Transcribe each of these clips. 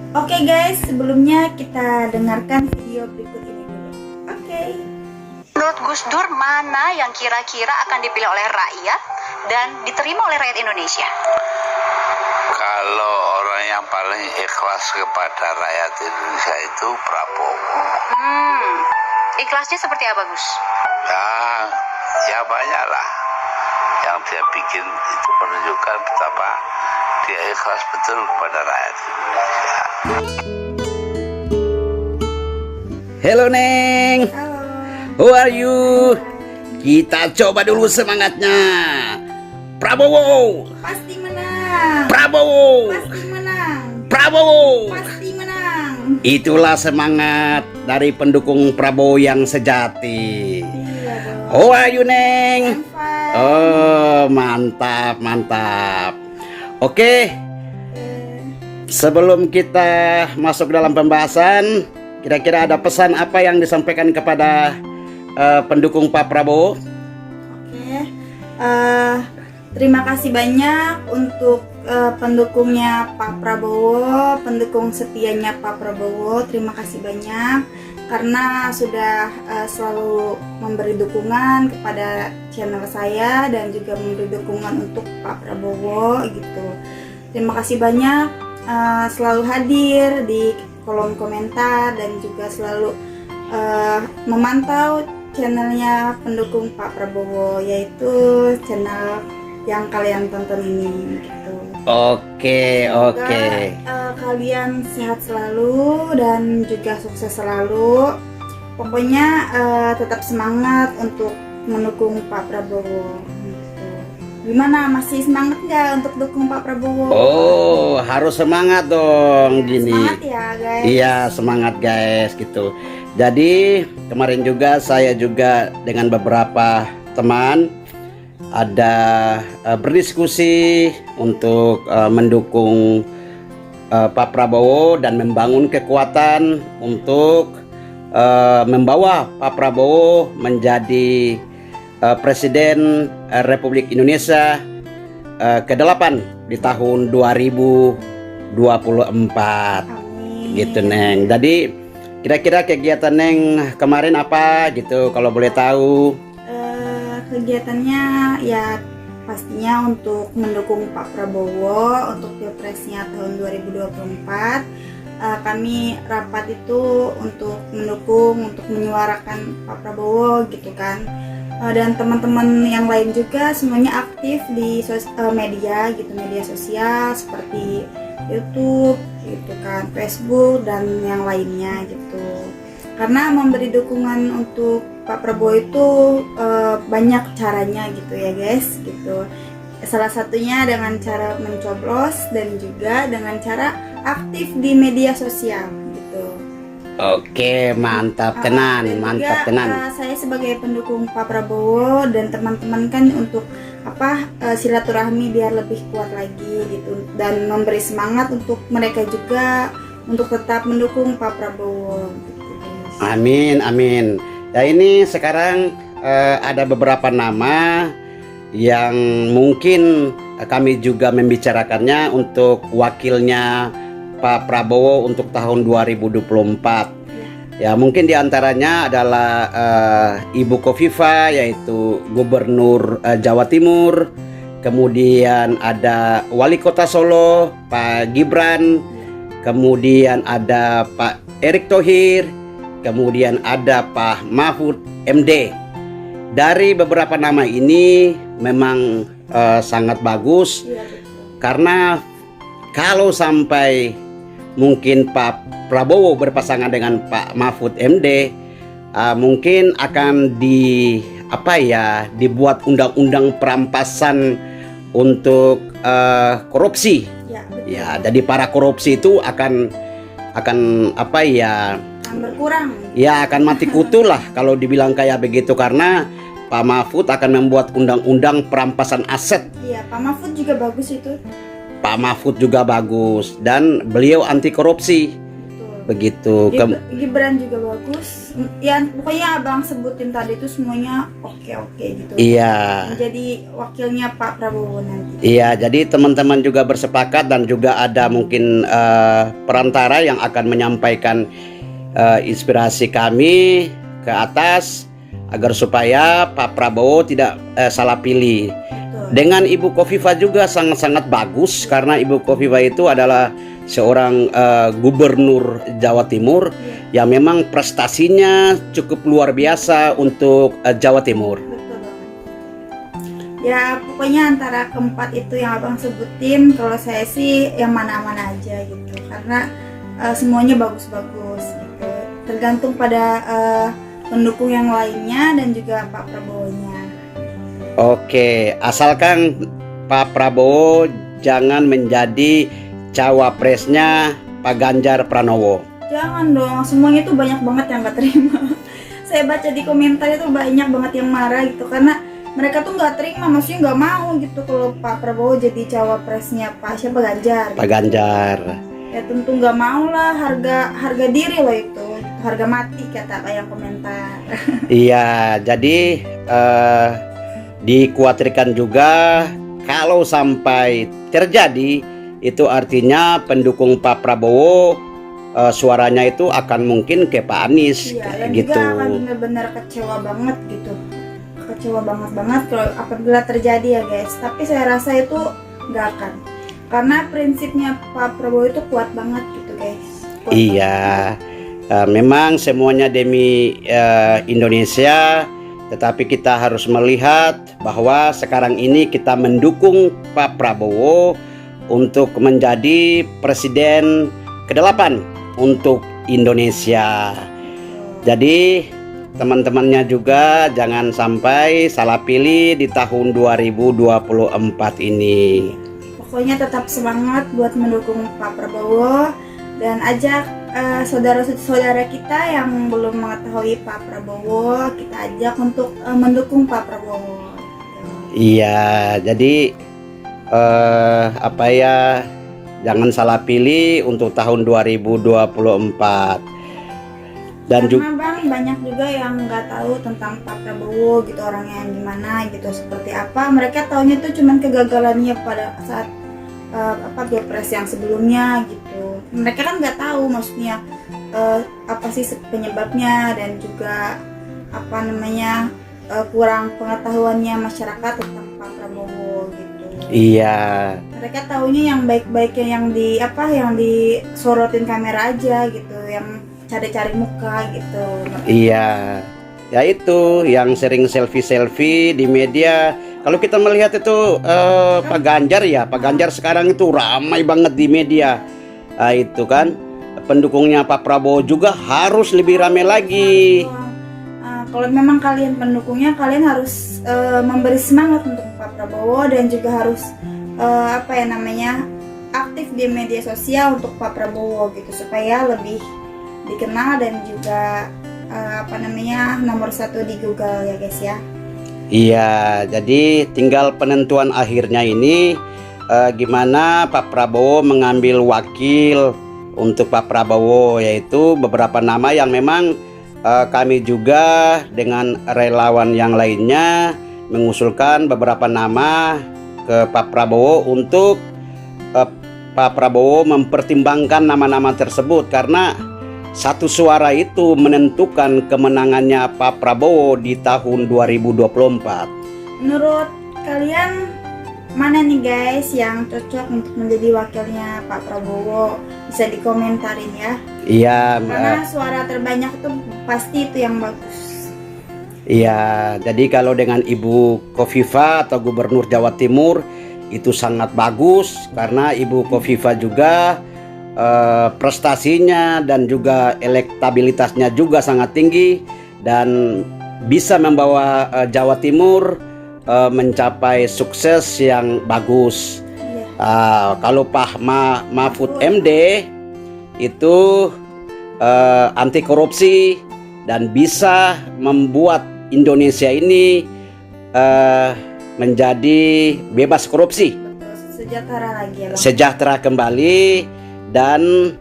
Oke guys, sebelumnya kita dengarkan video berikut ini dulu. Oke. Menurut Gus Dur, mana yang kira-kira akan dipilih oleh rakyat dan diterima oleh rakyat Indonesia? Kalau orang yang paling ikhlas kepada rakyat Indonesia itu Prabowo. Ikhlasnya seperti apa, Gus? Ya banyak lah. Yang dia bikin itu menunjukkan betapa dia ikhlas betul kepada rakyat Indonesia. Hello Neng, Halo. how are you? Kita coba dulu semangatnya. Prabowo, Pasti menang. Prabowo, Pasti menang. Prabowo. Pasti menang. Itulah semangat dari pendukung Prabowo yang sejati. Iya dong. How are you Neng? I'm fine. Oh mantap mantap. Oke, sebelum kita masuk dalam pembahasan, kira-kira ada pesan apa yang disampaikan kepada pendukung Pak Prabowo? Oke. Terima kasih banyak untuk pendukungnya Pak Prabowo, pendukung setianya Pak Prabowo. Terima kasih banyak karena sudah selalu memberi dukungan kepada channel saya dan juga memberi dukungan untuk Pak Prabowo gitu. Terima kasih banyak selalu hadir di kolom komentar dan juga selalu memantau channelnya pendukung Pak Prabowo, yaitu channel yang kalian tonton ini gitu. Oke. Semoga, kalian sehat selalu dan juga sukses selalu. Pokoknya tetap semangat untuk mendukung Pak Prabowo. Gitu. Gimana, masih semangat nggak untuk dukung Pak Prabowo? Oh, harus semangat dong gini. Semangat ya guys. Iya, semangat guys gitu. Jadi kemarin juga saya juga dengan beberapa teman ada berdiskusi untuk mendukung Pak Prabowo dan membangun kekuatan untuk membawa Pak Prabowo menjadi Presiden Republik Indonesia ke-8 di tahun 2024. Amin. Gitu Neng. Jadi kira-kira kegiatan Neng kemarin apa gitu kalau boleh tahu? Kegiatannya ya pastinya untuk mendukung Pak Prabowo untuk Pilpresnya tahun 2024. Kami rapat itu untuk mendukung, untuk menyuarakan Pak Prabowo gitu kan. Dan teman-teman yang lain juga semuanya aktif di media gitu, media sosial seperti YouTube gitu kan, Facebook dan yang lainnya gitu. Karena memberi dukungan untuk Pak Prabowo itu banyak caranya gitu ya guys gitu. Salah satunya dengan cara mencoblos dan juga dengan cara aktif di media sosial gitu. Oke, mantap tenan, Dan mantap juga, tenan. saya sebagai pendukung Pak Prabowo dan teman-teman kan untuk silaturahmi biar lebih kuat lagi gitu dan memberi semangat untuk mereka juga untuk tetap mendukung Pak Prabowo gitu. Amin, amin. Ya ini sekarang ada beberapa nama yang mungkin kami juga membicarakannya untuk wakilnya Pak Prabowo untuk tahun 2024. Ya mungkin diantaranya adalah Ibu Kofifa yaitu Gubernur Jawa Timur. Kemudian ada Wali Kota Solo Pak Gibran. Kemudian ada Pak Erick Thohir. Kemudian ada Pak Mahfud MD. Dari beberapa nama ini memang sangat bagus. Iya, betul. Karena kalau sampai mungkin Pak Prabowo berpasangan dengan Pak Mahfud MD, mungkin akan dibuat undang-undang perampasan untuk korupsi. Ya, betul. Ya, jadi para korupsi itu akan Berkurang. ya akan mati kutu lah kalau dibilang kayak begitu, karena Pak Mahfud akan membuat undang-undang perampasan aset. Iya, Pak Mahfud juga bagus itu. Pak Mahfud juga bagus dan beliau anti korupsi. Betul. begitu. Gibran juga bagus. Ya pokoknya abang sebutin tadi itu semuanya oke gitu. Iya. Menjadi wakilnya Pak Prabowo nanti. Iya, jadi teman-teman juga bersepakat dan juga ada mungkin perantara yang akan menyampaikan inspirasi kami ke atas agar supaya Pak Prabowo tidak salah pilih. Betul. Dengan Ibu Kofifa juga sangat-sangat bagus karena Ibu Kofifa itu adalah seorang gubernur Jawa Timur yang memang prestasinya cukup luar biasa untuk Jawa Timur. Betul banget. Ya pokoknya antara keempat itu yang abang sebutin, kalau saya sih yang mana-mana aja gitu, karena semuanya bagus-bagus gitu. Tergantung pada pendukung yang lainnya dan juga Pak Prabowo-nya. Oke, asalkan Pak Prabowo jangan menjadi cawapresnya Pak Ganjar Pranowo. Jangan dong, semuanya tuh banyak banget yang gak terima. Saya baca di komentar itu banyak banget yang marah gitu, karena mereka tuh gak terima, maksudnya gak mau gitu kalau Pak Prabowo jadi cawapresnya Pak Ganjar. Pak Ganjar. Ya tentu gak mau lah, harga diri loh itu, harga mati kata yang komentar. Iya, jadi dikhawatirkan juga kalau sampai terjadi itu artinya pendukung Pak Prabowo suaranya itu akan mungkin ke Pak Anies. Iya, dan gitu. juga akan benar-benar kecewa banget gitu, kecewa banget kalau apabila terjadi ya guys. Tapi saya rasa itu nggak akan, karena prinsipnya Pak Prabowo itu kuat banget gitu guys. Kuat iya, memang semuanya demi Indonesia. Tetapi kita harus melihat bahwa sekarang ini kita mendukung Pak Prabowo untuk menjadi presiden ke-8 untuk Indonesia. Jadi teman-temannya juga jangan sampai salah pilih di tahun 2024 ini. Pokoknya tetap semangat buat mendukung Pak Prabowo dan ajak saudara-saudara kita yang belum mengetahui Pak Prabowo, kita ajak untuk mendukung Pak Prabowo. Iya, jadi jangan salah pilih untuk tahun 2024. Dan karena bang banyak juga yang nggak tahu tentang Pak Prabowo gitu, orangnya yang gimana gitu, seperti apa. Mereka taunya tuh cuman kegagalannya pada saat pilpres yang sebelumnya gitu. Mereka kan nggak tahu maksudnya apa sih penyebabnya, dan juga kurang pengetahuannya masyarakat tentang Pak Prabowo gitu. iya, Mereka taunya yang baik-baiknya yang disorotin kamera aja gitu, yang cari-cari muka gitu. iya. Ya itu yang sering selfie di media. Kalau kita melihat itu Pak Ganjar ya, Pak Ganjar sekarang itu ramai banget di media. Itu kan pendukungnya Pak Prabowo juga harus lebih ramai lagi. Kalau memang kalian pendukungnya, kalian harus memberi semangat untuk Pak Prabowo dan juga harus aktif di media sosial untuk Pak Prabowo gitu, supaya lebih dikenal dan juga nomor 1 di Google ya guys ya. Iya, jadi tinggal penentuan akhirnya ini gimana Pak Prabowo mengambil wakil untuk Pak Prabowo, yaitu beberapa nama yang memang kami juga dengan relawan yang lainnya mengusulkan beberapa nama ke Pak Prabowo untuk Pak Prabowo mempertimbangkan nama-nama tersebut, karena satu suara itu menentukan kemenangannya Pak Prabowo di tahun 2024. Menurut kalian mana nih guys yang cocok untuk menjadi wakilnya Pak Prabowo? Bisa dikomentarin ya. Iya, karena suara terbanyak itu pasti itu yang bagus. Iya, jadi kalau dengan Ibu Kofifa atau Gubernur Jawa Timur itu sangat bagus, karena Ibu Kofifa juga prestasinya dan juga elektabilitasnya juga sangat tinggi dan bisa membawa Jawa Timur mencapai sukses yang bagus. Kalau Pak Mahfud MD itu anti korupsi dan bisa membuat Indonesia ini menjadi bebas korupsi. Betul, sejahtera lagi ya Bang. Sejahtera kembali, dan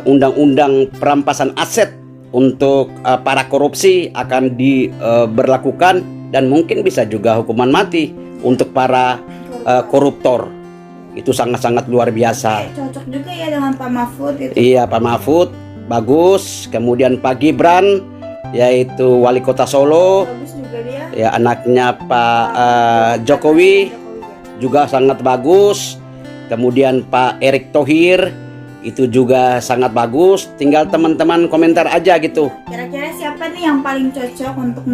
undang-undang perampasan aset untuk para korupsi akan diberlakukan, dan mungkin bisa juga hukuman mati untuk para koruptor. Itu sangat-sangat luar biasa. Cocok juga ya dengan Pak Mahfud itu. Iya, Pak Mahfud bagus. Kemudian Pak Gibran, yaitu wali kota Solo, Bagus juga dia. ya anaknya Pak Jokowi juga sangat bagus. Kemudian Pak Erick Thohir itu juga sangat bagus. Tinggal teman-teman komentar aja gitu. Kira-kira siapa nih yang paling cocok untuk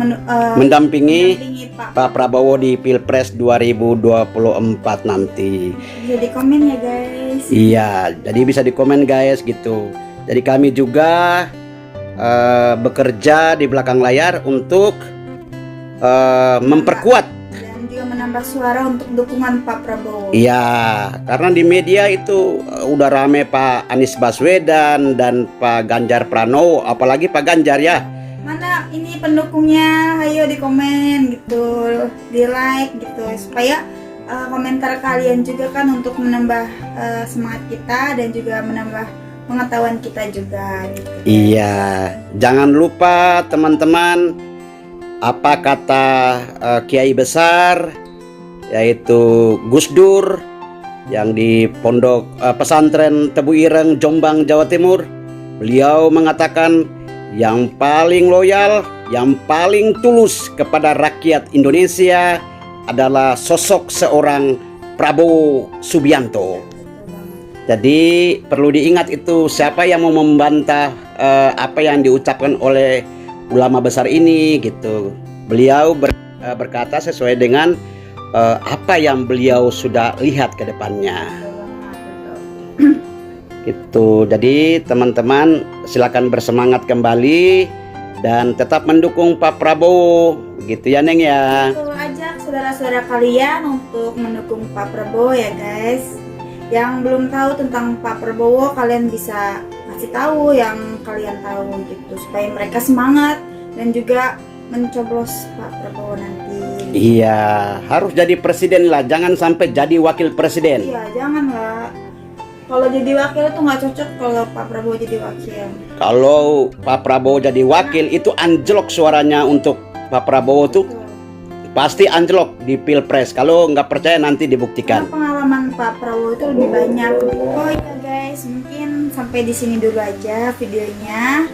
Mendampingi Pak? Pak Prabowo di Pilpres 2024 nanti. Bisa di komen ya guys. Iya, jadi bisa di komen guys gitu. Jadi kami juga bekerja di belakang layar untuk memperkuat. Dan juga menambah suara untuk dukungan Pak Prabowo. Iya, karena di media itu udah rame Pak Anies Baswedan dan Pak Ganjar Pranowo, apalagi Pak Ganjar ya. Mana ini pendukungnya? Ayo di komen gitu, di like gitu, supaya komentar kalian juga kan untuk menambah semangat kita dan juga menambah pengetahuan kita juga gitu. Iya, jangan lupa teman-teman, apa kata Kiai besar, yaitu Gus Dur yang di Pondok Pesantren Tebu Ireng, Jombang, Jawa Timur. Beliau mengatakan yang paling loyal, yang paling tulus kepada rakyat Indonesia adalah sosok seorang Prabowo Subianto. Jadi perlu diingat itu, siapa yang mau membantah apa yang diucapkan oleh ulama besar ini gitu. Beliau berkata sesuai dengan apa yang beliau sudah lihat ke depannya. Gitu. Jadi teman-teman silakan bersemangat kembali dan tetap mendukung Pak Prabowo, gitu ya Neng ya. Aku ajak saudara-saudara kalian untuk mendukung Pak Prabowo ya guys. Yang belum tahu tentang Pak Prabowo, kalian bisa kasih tahu yang kalian tahu gitu, supaya mereka semangat dan juga mencoblos Pak Prabowo nanti. Iya, harus jadi presiden lah, jangan sampai jadi wakil presiden. Iya, janganlah. Kalau jadi wakil itu nggak cocok kalau Pak Prabowo jadi wakil. Kalau Pak Prabowo jadi wakil itu anjlok suaranya untuk Pak Prabowo tuh. Betul. Pasti anjlok di Pilpres. Kalau nggak percaya nanti dibuktikan. Karena pengalaman Pak Prabowo itu lebih banyak. Oh iya guys, mungkin sampai di sini dulu aja videonya.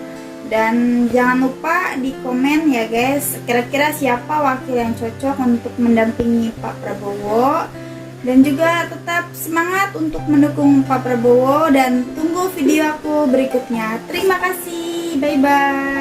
Dan jangan lupa di komen ya guys, kira-kira siapa wakil yang cocok untuk mendampingi Pak Prabowo. Dan juga tetap semangat untuk mendukung Pak Prabowo dan tunggu video aku berikutnya. Terima kasih, bye-bye.